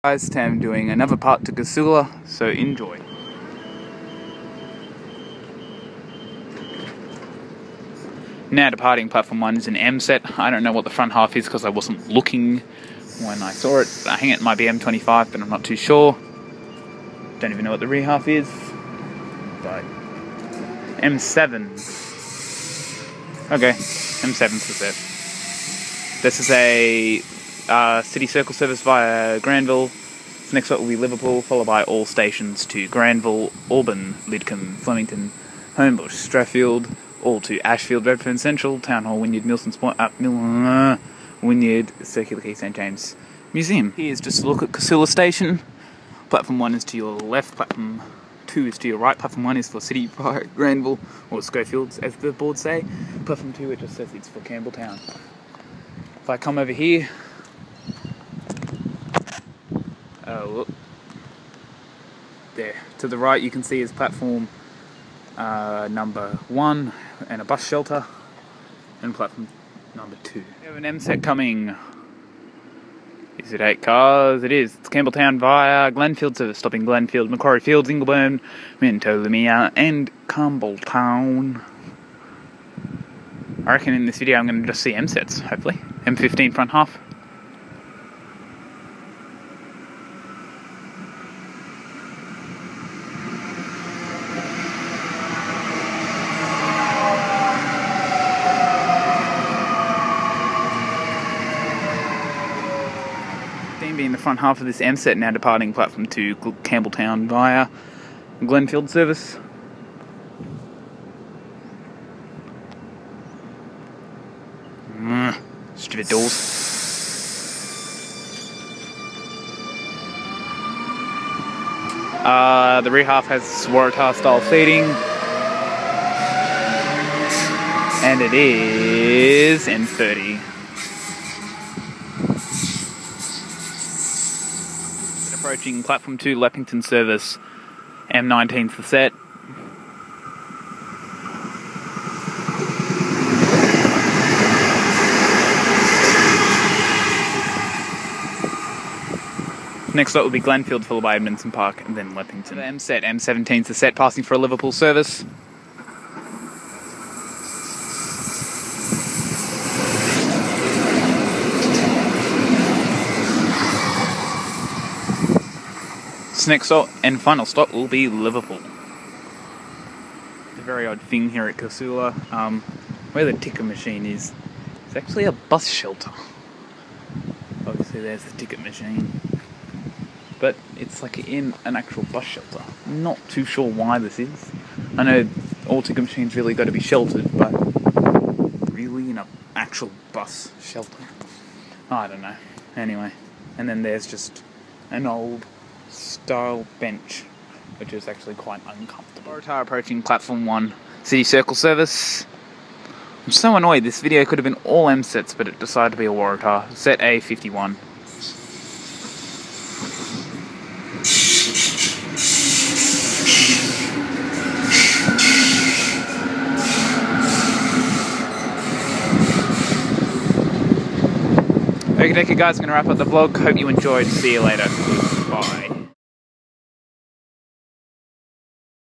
Guys, today I'm doing another part to Casula, so enjoy. Now departing platform 1 is an M set. I don't know what the front half is because I wasn't looking when I saw it. I think it might be M25, but I'm not too sure. Don't even know what the rear half is. But M7. Okay, M7's the set. This is a city circle service via Granville. Next up will be Liverpool, followed by all stations to Granville, Auburn, Lidcombe, Flemington, Homebush, Strathfield, all to Ashfield, Redfern Central, Town Hall, Wynyard, Milson's Point, Wynyard, Circular Quay, St James Museum. Here's just a look at Casula Station. Platform 1 is to your left, platform 2 is to your right. Platform 1 is for City Park, Granville, or Schofields, as the boards say. Platform 2, it just says it's for Campbelltown. If I come over here, look. There, to the right you can see is platform number 1 and a bus shelter, and platform number 2. We have an M set coming. Is it 8 cars? It is. It's Campbelltown via Glenfield service, stopping Glenfield, Macquarie Fields, Ingleburn, Mintolimia, and Campbelltown. I reckon in this video I'm going to just see M sets, hopefully. M15 front half. Being the front half of this M set, now departing platform 2 Campbelltown via Glenfield service. Stupid doors. The rear half has Waratah style seating, and it is M30. Approaching platform 2 Leppington service, M19's the set. Next up will be Glenfield, followed by Edmondson Park, and then Leppington. The M set, M17's the set, passing for a Liverpool service. Next stop and final stop will be Liverpool. It's a very odd thing here at Casula. Where the ticket machine is, it's actually a bus shelter. Obviously there's the ticket machine, but it's like in an actual bus shelter. I'm not too sure why this is. I know all ticket machines really got to be sheltered, but really in an actual bus shelter? I don't know. Anyway, and then there's just an old style bench, which is actually quite uncomfortable. Waratah approaching platform 1 City Circle service. I'm so annoyed, this video could have been all M sets, but it decided to be a Waratah. Set A51. Okay guys, I'm going to wrap up the vlog. Hope you enjoyed. See you later. Bye.